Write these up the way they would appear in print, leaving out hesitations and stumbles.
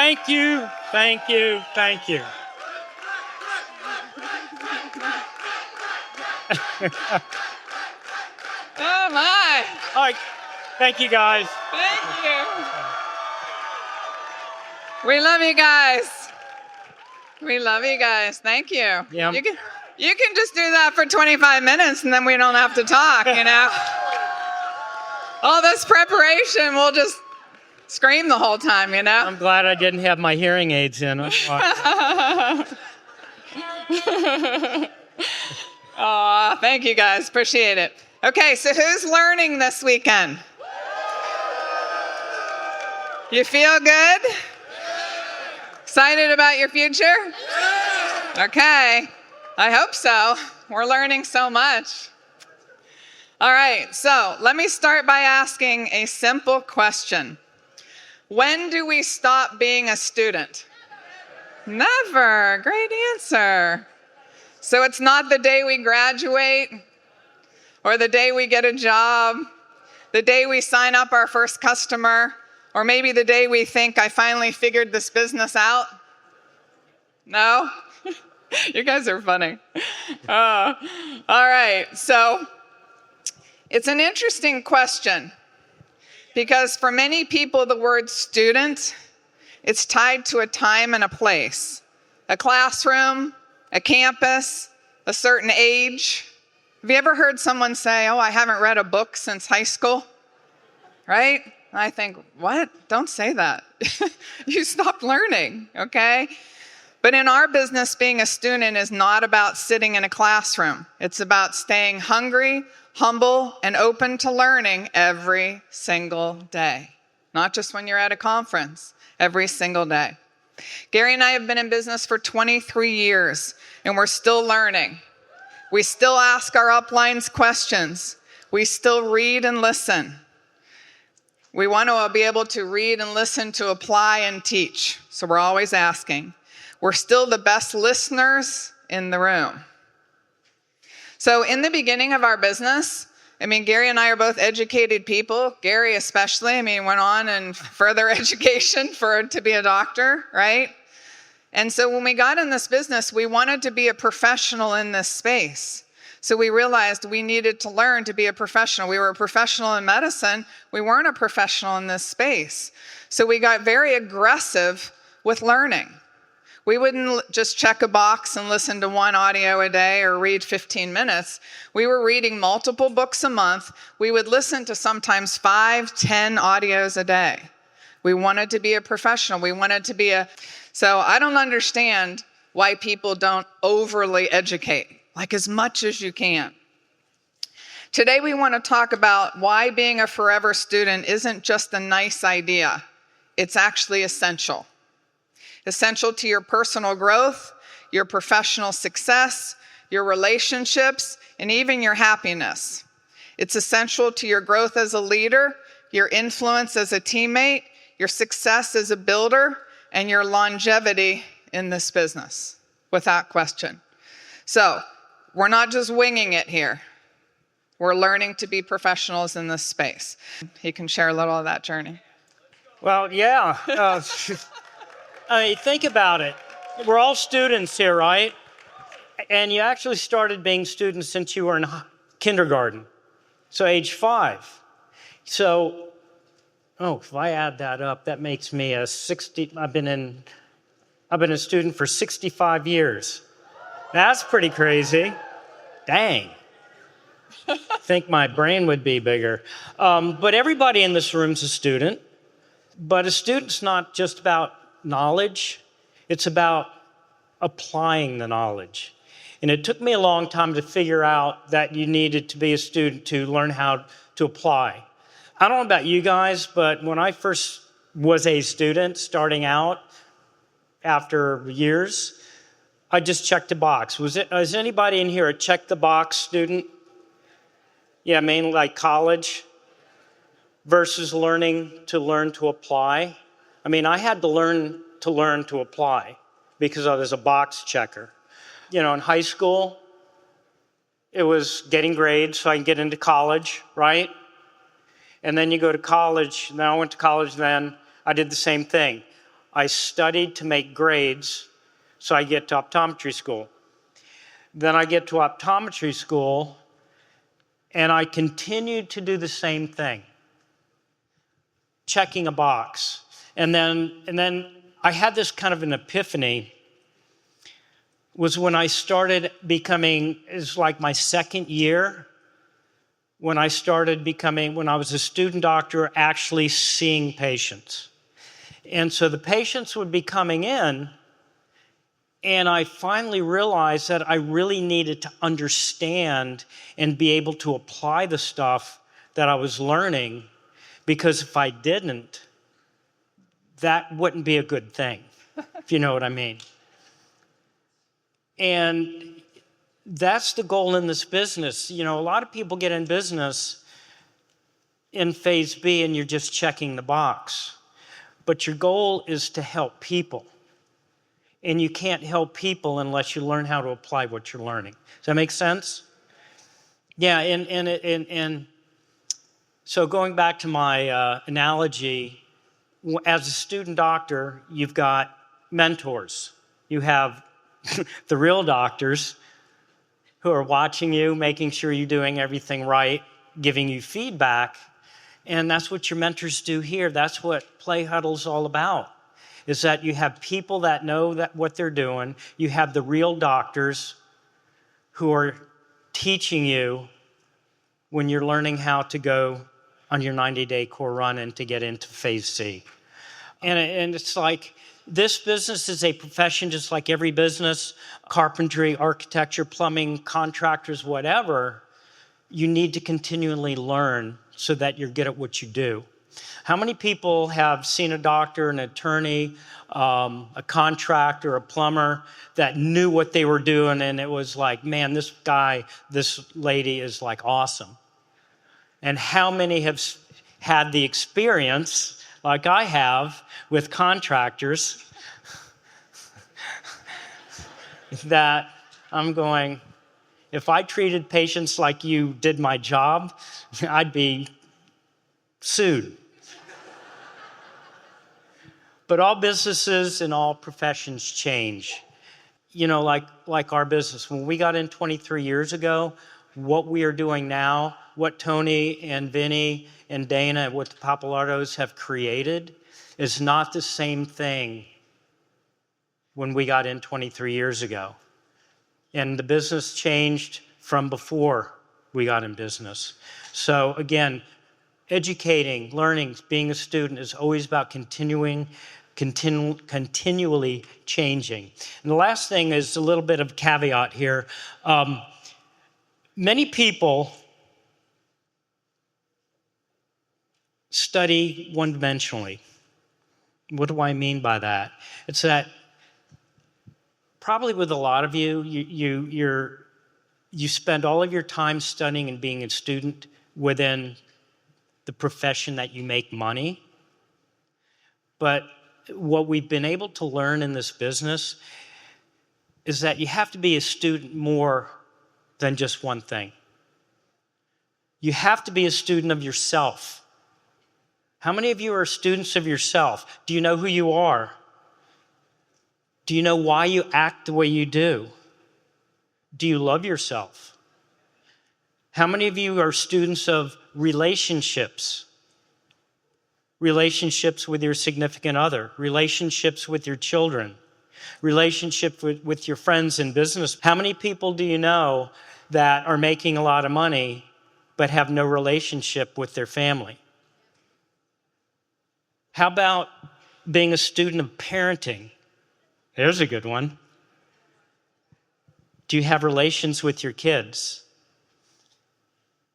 Thank you, thank you, thank you. Oh, my. All right, thank you, guys. Thank you. We love you guys. We love you guys. Thank you. Yeah. You can just do that for 25 minutes and then we don't have to talk, you know. All this preparation, we'll just scream the whole time, you know. I'm glad I didn't have my hearing aids in. Aw, thank you guys. Appreciate it. Okay, so who's learning this weekend? You feel good? Excited about your future? Okay, I hope so. We're learning so much. All right, so let me start by asking a simple question. When do we stop being a student? Never. Great answer. So it's not the day we graduate, or the day we get a job, the day we sign up our first customer, or maybe the day we think I finally figured this business out? No? You guys are funny. All right, so it's an interesting question because for many people, the word student, it's tied to a time and a place, a classroom, a campus, a certain age. Have you ever heard someone say, oh, I haven't read a book since high school? Right? I think, what? Don't say that. You stopped learning, okay? But in our business, being a student is not about sitting in a classroom. It's about staying hungry, humble, and open to learning every single day. Not just when you're at a conference, every single day. Gary and I have been in business for 23 years, and we're still learning. We still ask our uplines questions. We still read and listen. We want to be able to read and listen to apply and teach. So we're always asking. We're still the best listeners in the room. So in the beginning of our business, Gary and I are both educated people. Gary especially, went on in further education to be a doctor, right? And so when we got in this business, we wanted to be a professional in this space. So we realized we needed to learn to be a professional. We were a professional in medicine. We weren't a professional in this space. So we got very aggressive with learning. We wouldn't just check a box and listen to one audio a day or read 15 minutes. We were reading multiple books a month. We would listen to sometimes 5, 10 audios a day. We wanted to be a professional. So I don't understand why people don't overly educate, like as much as you can. Today we want to talk about why being a forever student isn't just a nice idea. It's actually essential. Essential to your personal growth, your professional success, your relationships, and even your happiness. It's essential to your growth as a leader, your influence as a teammate, your success as a builder, and your longevity in this business, without question. So, we're not just winging it here. We're learning to be professionals in this space. He can share a little of that journey. Well, yeah. Think about it. We're all students here, right? And you actually started being students since you were in kindergarten, so age 5. So, if I add that up, that makes me a 60. I've been a student for 65 years. That's pretty crazy. Dang. Think my brain would be bigger. But everybody in this room's a student. But a student's not just about knowledge. It's about applying the knowledge. And it took me a long time to figure out that you needed to be a student to learn how to apply. I don't know about you guys, but when I first was a student starting out after years, I just checked a box. Is anybody in here a check the box student? Yeah, mainly like college versus learn to apply. I had to learn to apply because I was a box checker. In high school, it was getting grades so I can get into college, right? And then you go to college. Then I went to college then. I did the same thing. I studied to make grades so I get to optometry school. Then I get to optometry school, and I continued to do the same thing, checking a box. And then I had this kind of an epiphany, was when I started becoming, it's like my second year, when I was a student doctor, actually seeing patients. And so the patients would be coming in, and I finally realized that I really needed to understand and be able to apply the stuff that I was learning, because if I didn't, that wouldn't be a good thing, if you know what I mean. And that's the goal in this business. You know, a lot of people get in business in phase B and you're just checking the box. But your goal is to help people. And you can't help people unless you learn how to apply what you're learning. Does that make sense? Yeah, and so going back to my analogy, as a student doctor, you've got mentors. You have the real doctors who are watching you, making sure you're doing everything right, giving you feedback. And that's what your mentors do here. That's what Play Huddle's all about, is that you have people that know that what they're doing. You have the real doctors who are teaching you when you're learning how to go on your 90-day core run and to get into phase C. And it's like, this business is a profession just like every business, carpentry, architecture, plumbing, contractors, whatever. You need to continually learn so that you're good at what you do. How many people have seen a doctor, an attorney, a contractor, a plumber that knew what they were doing, and it was like, man, this guy, this lady is like awesome? And how many have had the experience, like I have, with contractors that I'm going, if I treated patients like you did my job, I'd be sued. But all businesses and all professions change. You know, like our business. When we got in 23 years ago, what we are doing now, what Tony and Vinny and Dana and what the Papalardos have created is not the same thing when we got in 23 years ago. And the business changed from before we got in business. So again, educating, learning, being a student is always about continually changing. And the last thing is a little bit of caveat here. Many people study one-dimensionally. What do I mean by that? It's that probably with a lot of you, you spend all of your time studying and being a student within the profession that you make money. But what we've been able to learn in this business is that you have to be a student more than just one thing. You have to be a student of yourself. How many of you are students of yourself? Do you know who you are? Do you know why you act the way you do? Do you love yourself? How many of you are students of relationships? Relationships with your significant other, relationships with your children, relationships with your friends in business. How many people do you know that are making a lot of money but have no relationship with their family? How about being a student of parenting? There's a good one. Do you have relations with your kids?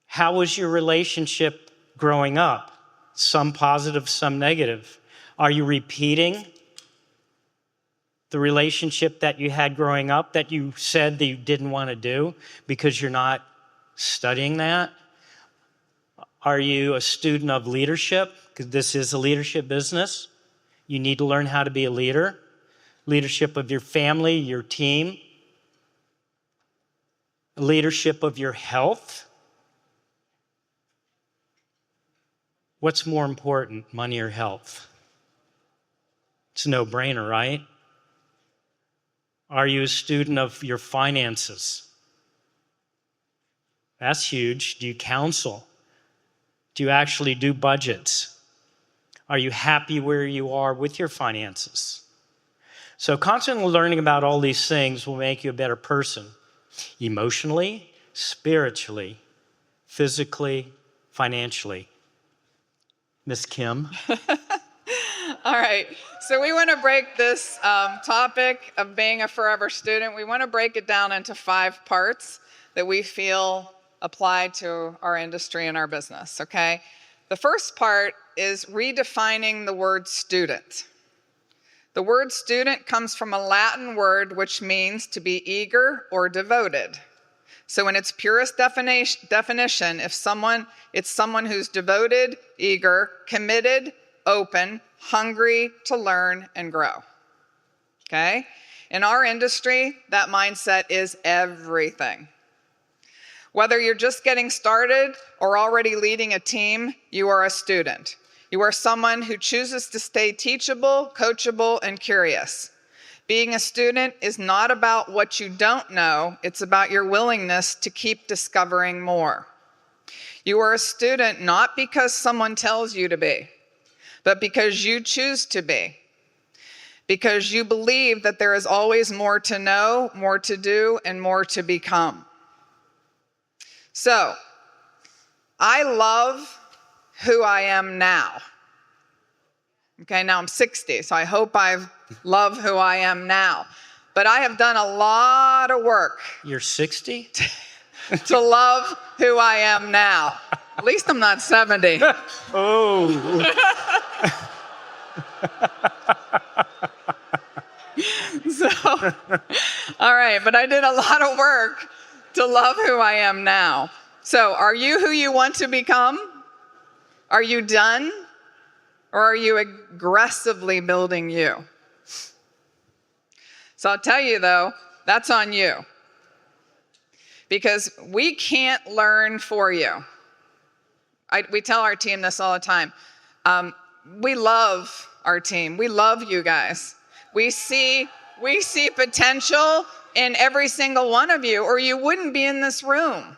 How was your relationship growing up? Some positive, some negative. Are you repeating the relationship that you had growing up that you said that you didn't want to do because you're not studying that? Are you a student of leadership? Because this is a leadership business. You need to learn how to be a leader. Leadership of your family, your team. Leadership of your health. What's more important, money or health? It's a no-brainer, right? Are you a student of your finances? That's huge. Do you counsel? Do you actually do budgets? Are you happy where you are with your finances? So constantly learning about all these things will make you a better person, emotionally, spiritually, physically, financially. Miss Kim? All right, so we want to break this topic of being a forever student, we want to break it down into 5 parts that we feel apply to our industry and our business, okay? The first part is redefining the word student. The word student comes from a Latin word which means to be eager or devoted. So in its purest definition, it's someone who's devoted, eager, committed, open, hungry to learn and grow. Okay? In our industry, that mindset is everything. Whether you're just getting started or already leading a team, you are a student. You are someone who chooses to stay teachable, coachable, and curious. Being a student is not about what you don't know, it's about your willingness to keep discovering more. You are a student not because someone tells you to be, but because you choose to be. Because you believe that there is always more to know, more to do, and more to become. So, I love who I am now. Okay, now I'm 60, so I hope I love who I am now. But I have done a lot of work. You're 60? To love who I am now. At least I'm not 70. Oh. So, all right, but I did a lot of work to love who I am now. So, are you who you want to become? Are you done? Or are you aggressively building you? So I'll tell you though, that's on you. Because we can't learn for you. We tell our team this all the time. We love our team. We love you guys. We see potential in every single one of you, or you wouldn't be in this room,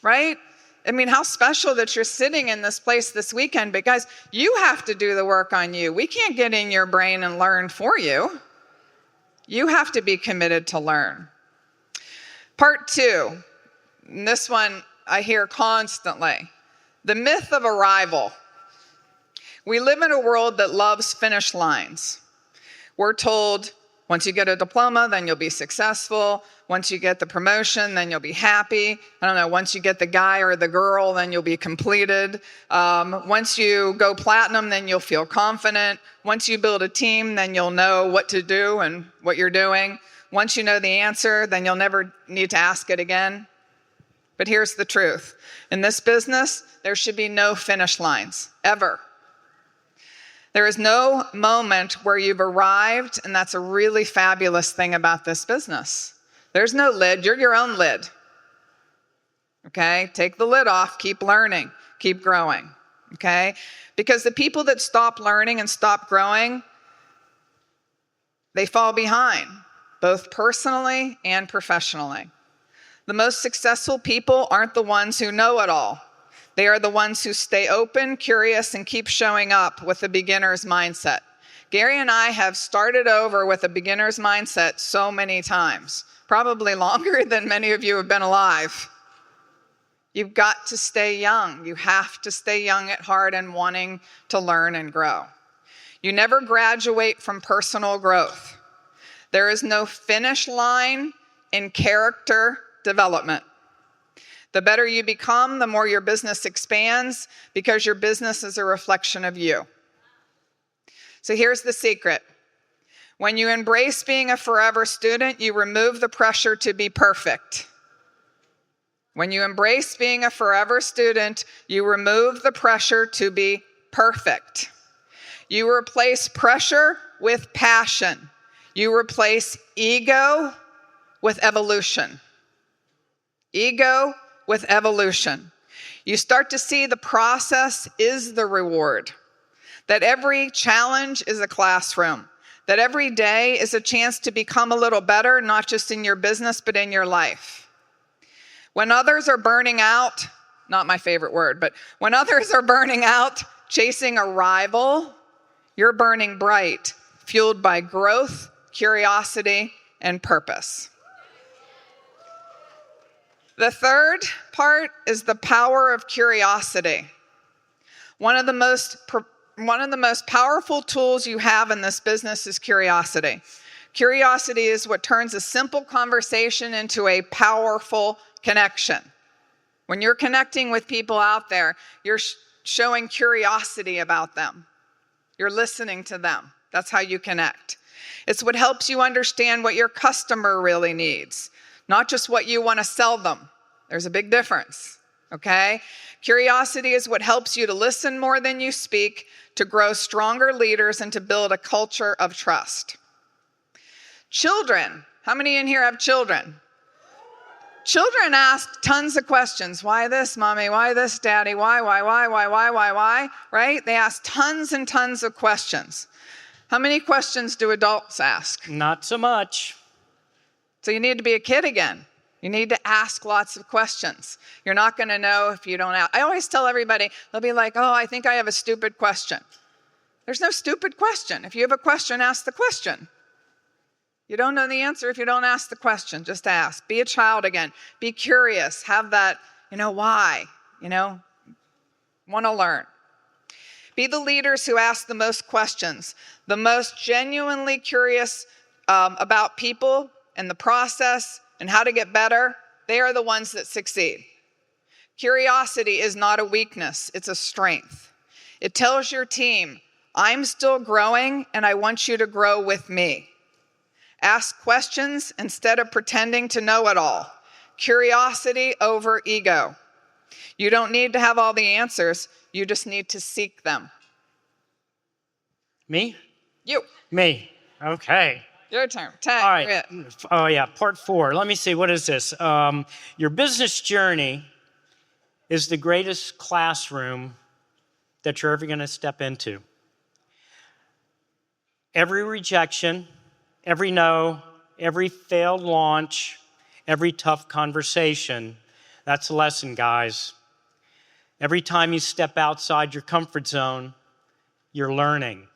right? I mean, how special that you're sitting in this place this weekend, but guys, you have to do the work on you. We can't get in your brain and learn for you. You have to be committed to learn. Part 2, and this one I hear constantly, the myth of arrival. We live in a world that loves finish lines. We're told, once you get a diploma, then you'll be successful. Once you get the promotion, then you'll be happy. I don't know, once you get the guy or the girl, then you'll be completed. Once you go platinum, then you'll feel confident. Once you build a team, then you'll know what to do and what you're doing. Once you know the answer, then you'll never need to ask it again. But here's the truth. In this business, there should be no finish lines, ever. There is no moment where you've arrived, and that's a really fabulous thing about this business. There's no lid, you're your own lid. Okay, take the lid off, keep learning, keep growing, okay? Because the people that stop learning and stop growing, they fall behind, both personally and professionally. The most successful people aren't the ones who know it all. They are the ones who stay open, curious, and keep showing up with a beginner's mindset. Gary and I have started over with a beginner's mindset so many times, probably longer than many of you have been alive. You've got to stay young. You have to stay young at heart and wanting to learn and grow. You never graduate from personal growth. There is no finish line in character development. The better you become, the more your business expands, because your business is a reflection of you. So here's the secret. When you embrace being a forever student, you remove the pressure to be perfect. When you embrace being a forever student, you remove the pressure to be perfect. You replace pressure with passion. You replace ego with evolution. Ego with evolution. You start to see the process is the reward. that every challenge is a classroom, that every day is a chance to become a little better, not just in your business, but in your life. When others are burning out, not my favorite word, but when others are burning out, chasing a rival, you're burning bright, fueled by growth, curiosity, and purpose. The third part is the power of curiosity. One of the most powerful tools you have in this business is curiosity. Curiosity is what turns a simple conversation into a powerful connection. When you're connecting with people out there, you're showing curiosity about them. You're listening to them. That's how you connect. It's what helps you understand what your customer really needs, not just what you want to sell them. There's a big difference, okay? Curiosity is what helps you to listen more than you speak, to grow stronger leaders, and to build a culture of trust. Children. How many in here have children? Children ask tons of questions. Why this, mommy? Why this, daddy? Why? Right? They ask tons and tons of questions. How many questions do adults ask? Not so much. So you need to be a kid again. You need to ask lots of questions. You're not going to know if you don't ask. I always tell everybody, they'll be like, oh, I think I have a stupid question. There's no stupid question. If you have a question, ask the question. You don't know the answer if you don't ask the question. Just ask. Be a child again. Be curious. Have that, why? Want to learn. Be the leaders who ask the most questions, the most genuinely curious about people and the process and how to get better. They are the ones that succeed. Curiosity is not a weakness, it's a strength. It tells your team, I'm still growing and I want you to grow with me. Ask questions instead of pretending to know it all. Curiosity over ego. You don't need to have all the answers. You just need to seek them. Me? You. Me. Okay. Your turn. Tag. All right. Oh, yeah. Part 4. Let me see. What is this? Your business journey is the greatest classroom that you're ever going to step into. Every rejection, every no, every failed launch, every tough conversation, that's a lesson, guys. Every time you step outside your comfort zone, you're learning.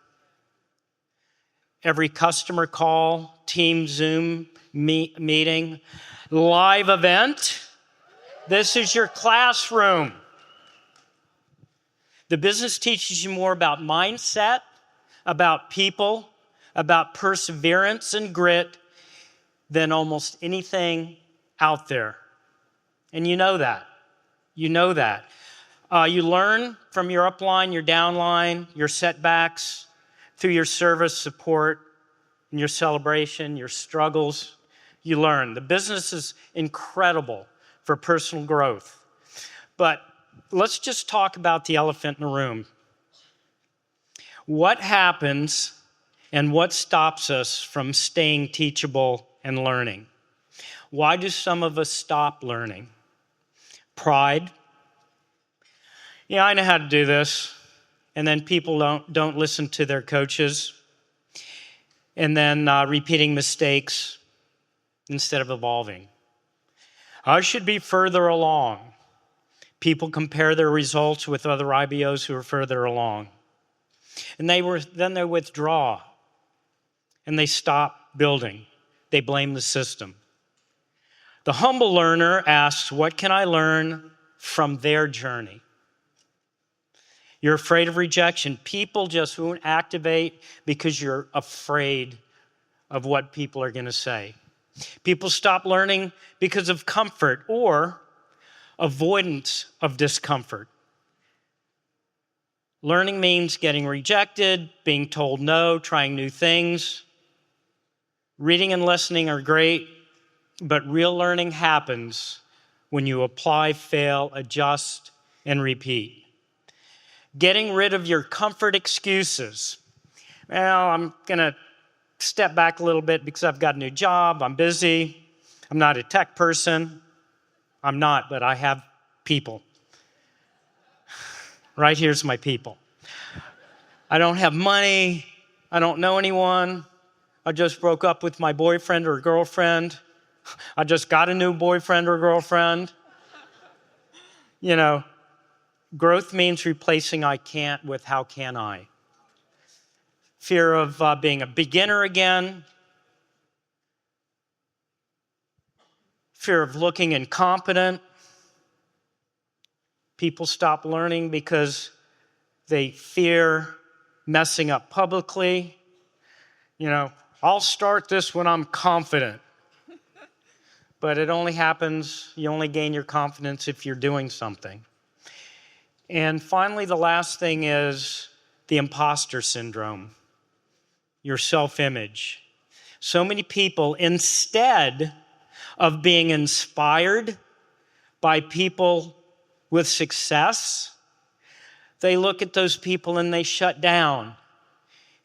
Every customer call, team Zoom meeting, live event, this is your classroom. The business teaches you more about mindset, about people, about perseverance and grit than almost anything out there. And you know that. You know that. You learn from your upline, your downline, your setbacks, through your service, support, and your celebration, your struggles. You learn. The business is incredible for personal growth. But let's just talk about the elephant in the room. What happens and what stops us from staying teachable and learning? Why do some of us stop learning? Pride. Yeah, I know how to do this. And then people don't listen to their coaches. And then repeating mistakes instead of evolving. I should be further along. People compare their results with other IBOs who are further along. And then they withdraw. And they stop building. They blame the system. The humble learner asks, what can I learn from their journey? You're afraid of rejection. People just won't activate because you're afraid of what people are going to say. People stop learning because of comfort or avoidance of discomfort. Learning means getting rejected, being told no, trying new things. Reading and listening are great, but real learning happens when you apply, fail, adjust, and repeat. Getting rid of your comfort excuses. Well, I'm going to step back a little bit because I've got a new job. I'm busy. I'm not a tech person. I'm not, but I have people. Right here's my people. I don't have money. I don't know anyone. I just broke up with my boyfriend or girlfriend. I just got a new boyfriend or girlfriend. You know, growth means replacing I can't with how can I. Fear of being a beginner again. Fear of looking incompetent. People stop learning because they fear messing up publicly. You know, I'll start this when I'm confident. But it only happens, you only gain your confidence if you're doing something. And finally, the last thing is the imposter syndrome, your self-image. So many people, instead of being inspired by people with success, they look at those people and they shut down.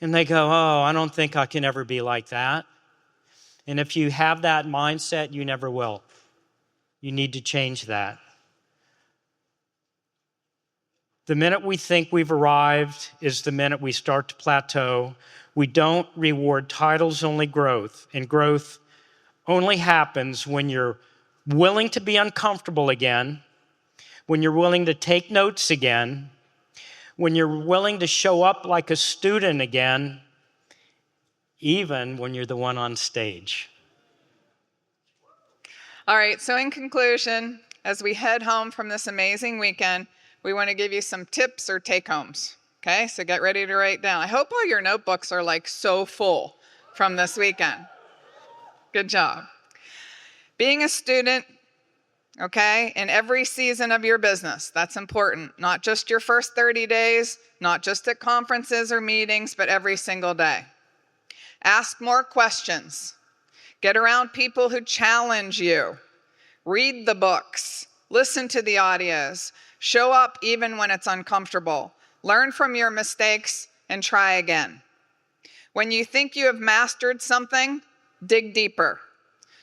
And they go, oh, I don't think I can ever be like that. And if you have that mindset, you never will. You need to change that. The minute we think we've arrived is the minute we start to plateau. We don't reward titles, only growth. And growth only happens when you're willing to be uncomfortable again, when you're willing to take notes again, when you're willing to show up like a student again, even when you're the one on stage. All right, so in conclusion, as we head home from this amazing weekend, we want to give you some tips or take-homes, okay? So get ready to write down. I hope all your notebooks are like so full from this weekend. Good job. Being a student, okay, in every season of your business, that's important. Not just your first 30 days, not just at conferences or meetings, but every single day. Ask more questions. Get around people who challenge you. Read the books. Listen to the audios. Show up even when it's uncomfortable. Learn from your mistakes and try again. When you think you have mastered something, dig deeper.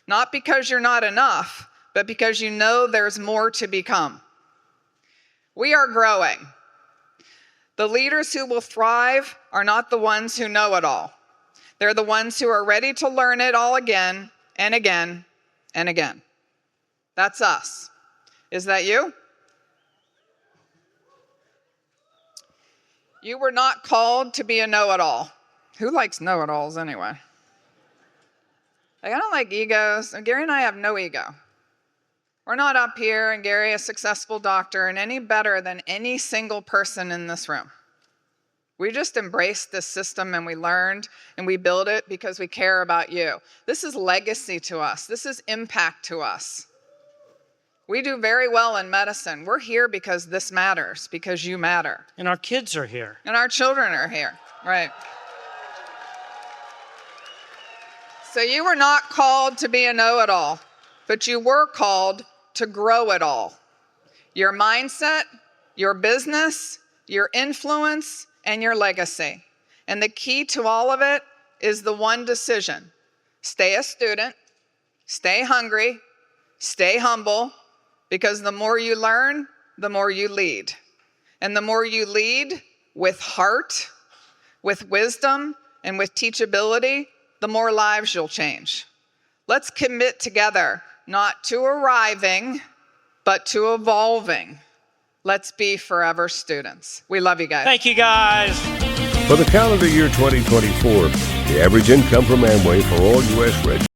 Not because you're not enough, but because you know there's more to become. We are growing. The leaders who will thrive are not the ones who know it all. They're the ones who are ready to learn it all again and again and again. That's us. Is that you? You were not called to be a know-it-all. Who likes know-it-alls anyway? I don't like egos. Gary and I have no ego. We're not up here, and Gary, a successful doctor, and any better than any single person in this room. We just embraced this system and we learned and we build it because we care about you. This is legacy to us. This is impact to us. We do very well in medicine. We're here because this matters, because you matter. And our kids are here. And our children are here, right? So you were not called to be a know-it-all, but you were called to grow it all. Your mindset, your business, your influence, and your legacy. And the key to all of it is the one decision. Stay a student, stay hungry, stay humble, because the more you learn, the more you lead. And the more you lead with heart, with wisdom, and with teachability, the more lives you'll change. Let's commit together, not to arriving, but to evolving. Let's be forever students. We love you guys. Thank you, guys. For the calendar year 2024, the average income from Amway for all U.S. registered